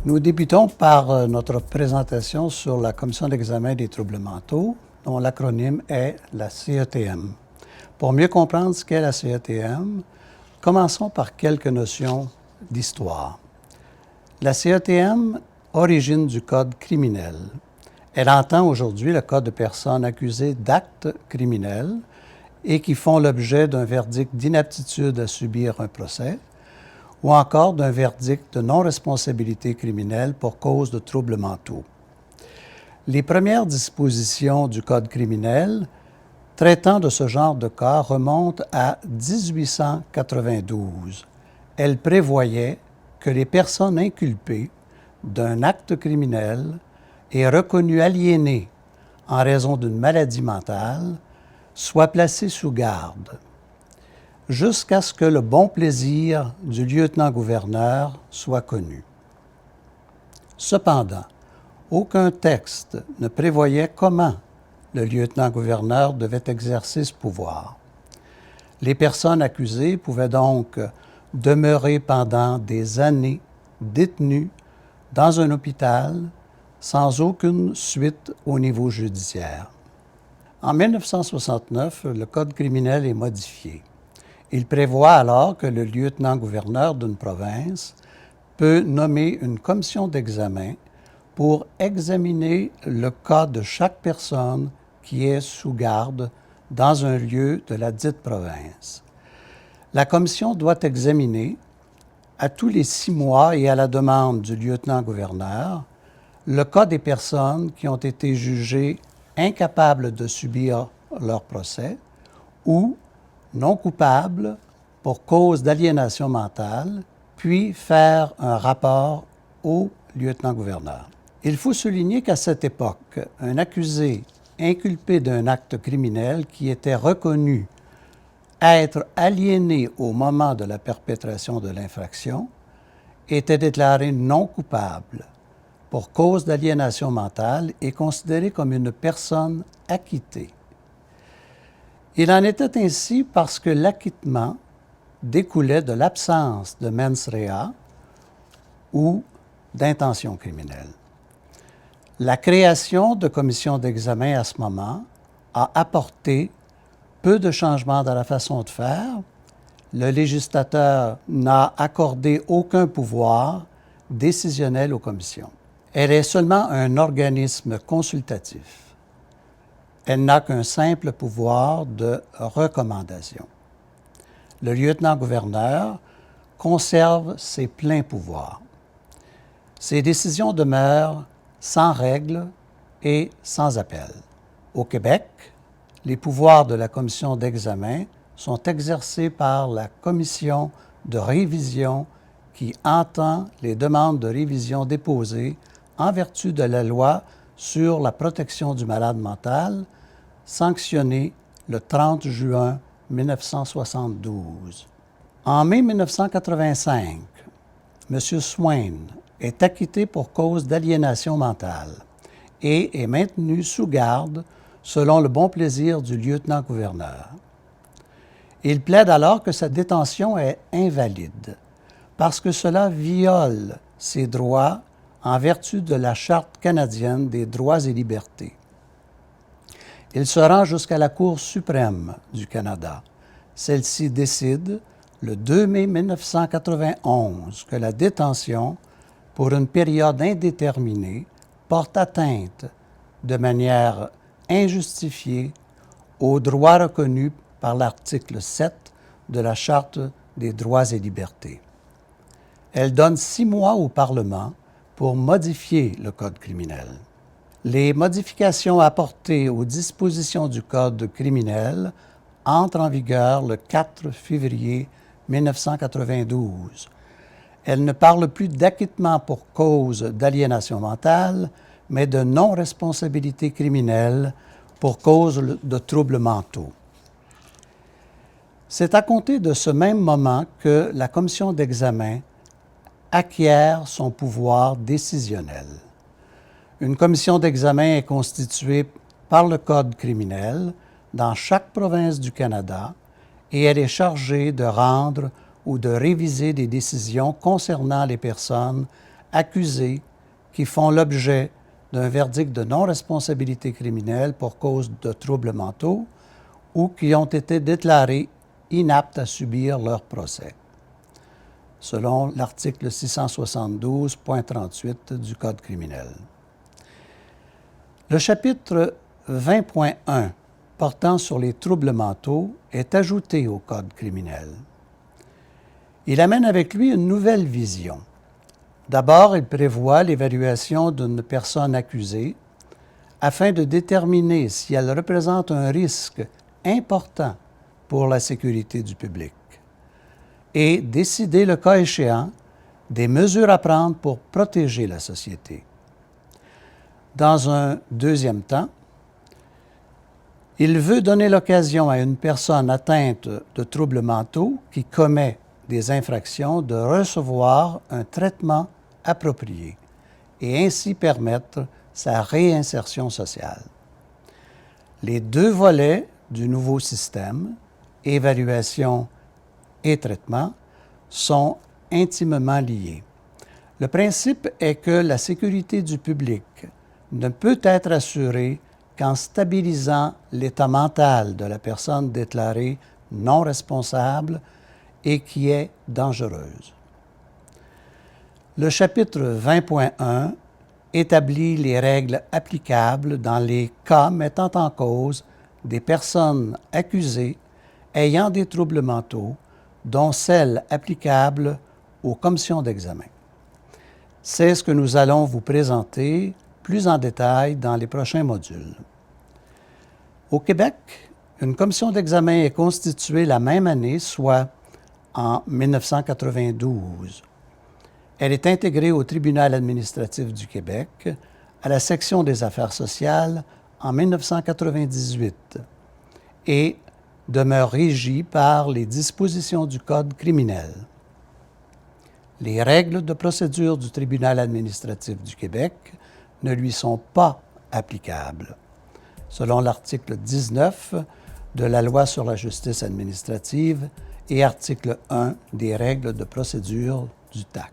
Nous débutons par notre présentation sur la Commission d'examen des troubles mentaux, dont l'acronyme est la CETM. Pour mieux comprendre ce qu'est la CETM, commençons par quelques notions d'histoire. La CETM origine du Code criminel. Elle entend aujourd'hui le cas de personnes accusées d'actes criminels et qui font l'objet d'un verdict d'inaptitude à subir un procès, ou encore d'un verdict de non-responsabilité criminelle pour cause de troubles mentaux. Les premières dispositions du Code criminel traitant de ce genre de cas remontent à 1892. Elles prévoyaient que les personnes inculpées d'un acte criminel et reconnues aliénées en raison d'une maladie mentale soient placées sous garde, jusqu'à ce que le bon plaisir du lieutenant-gouverneur soit connu. Cependant, aucun texte ne prévoyait comment le lieutenant-gouverneur devait exercer ce pouvoir. Les personnes accusées pouvaient donc demeurer pendant des années détenues dans un hôpital sans aucune suite au niveau judiciaire. En 1969, le Code criminel est modifié. Il prévoit alors que le lieutenant-gouverneur d'une province peut nommer une commission d'examen pour examiner le cas de chaque personne qui est sous garde dans un lieu de la dite province. La commission doit examiner, à tous les 6 mois et à la demande du lieutenant-gouverneur, le cas des personnes qui ont été jugées incapables de subir leur procès ou non coupables pour cause d'aliénation mentale, puis faire un rapport au lieutenant-gouverneur. Il faut souligner qu'à cette époque, un accusé inculpé d'un acte criminel qui était reconnu être aliéné au moment de la perpétration de l'infraction était déclaré non coupable pour cause d'aliénation mentale et considéré comme une personne acquittée. Il en était ainsi parce que l'acquittement découlait de l'absence de mens rea ou d'intention criminelle. La création de commissions d'examen à ce moment a apporté peu de changements dans la façon de faire. Le législateur n'a accordé aucun pouvoir décisionnel aux commissions. Elle est seulement un organisme consultatif. Elle n'a qu'un simple pouvoir de recommandation. Le lieutenant-gouverneur conserve ses pleins pouvoirs. Ses décisions demeurent sans règle et sans appel. Au Québec, les pouvoirs de la commission d'examen sont exercés par la commission de révision qui entend les demandes de révision déposées en vertu de la loi sur la protection du malade mental, sanctionnée le 30 juin 1972. En mai 1985, M. Swain est acquitté pour cause d'aliénation mentale et est maintenu sous garde selon le bon plaisir du lieutenant-gouverneur. Il plaide alors que sa détention est invalide parce que cela viole ses droits en vertu de la Charte canadienne des droits et libertés. Il se rend jusqu'à la Cour suprême du Canada. Celle-ci décide, le 2 mai 1991, que la détention, pour une période indéterminée, porte atteinte de manière injustifiée aux droits reconnus par l'article 7 de la Charte des droits et libertés. Elle donne 6 mois au Parlement pour modifier le Code criminel. Les modifications apportées aux dispositions du Code criminel entrent en vigueur le 4 février 1992. Elle ne parle plus d'acquittement pour cause d'aliénation mentale, mais de non-responsabilité criminelle pour cause de troubles mentaux. C'est à compter de ce même moment que la commission d'examen acquiert son pouvoir décisionnel. Une commission d'examen est constituée par le Code criminel dans chaque province du Canada et elle est chargée de rendre ou de réviser des décisions concernant les personnes accusés qui font l'objet d'un verdict de non-responsabilité criminelle pour cause de troubles mentaux ou qui ont été déclarés inaptes à subir leur procès, selon l'article 672.38 du Code criminel. Le chapitre 20.1 portant sur les troubles mentaux est ajouté au Code criminel. Il amène avec lui une nouvelle vision. D'abord, il prévoit l'évaluation d'une personne accusée afin de déterminer si elle représente un risque important pour la sécurité du public et décider, le cas échéant, des mesures à prendre pour protéger la société. Dans un deuxième temps, il veut donner l'occasion à une personne atteinte de troubles mentaux qui commet des infractions de recevoir un traitement approprié et ainsi permettre sa réinsertion sociale. Les deux volets du nouveau système, évaluation et traitement, sont intimement liés. Le principe est que la sécurité du public ne peut être assurée qu'en stabilisant l'état mental de la personne déclarée non responsable et qui est dangereuse. Le chapitre 20.1 établit les règles applicables dans les cas mettant en cause des personnes accusées ayant des troubles mentaux, dont celles applicables aux commissions d'examen. C'est ce que nous allons vous présenter plus en détail dans les prochains modules. Au Québec, une commission d'examen est constituée la même année, soit en 1992. Elle est intégrée au Tribunal administratif du Québec, à la section des affaires sociales en 1998 et demeure régie par les dispositions du Code criminel. Les règles de procédure du Tribunal administratif du Québec ne lui sont pas applicables, selon l'article 19 de la Loi sur la justice administrative et article 1 des règles de procédure du TAC.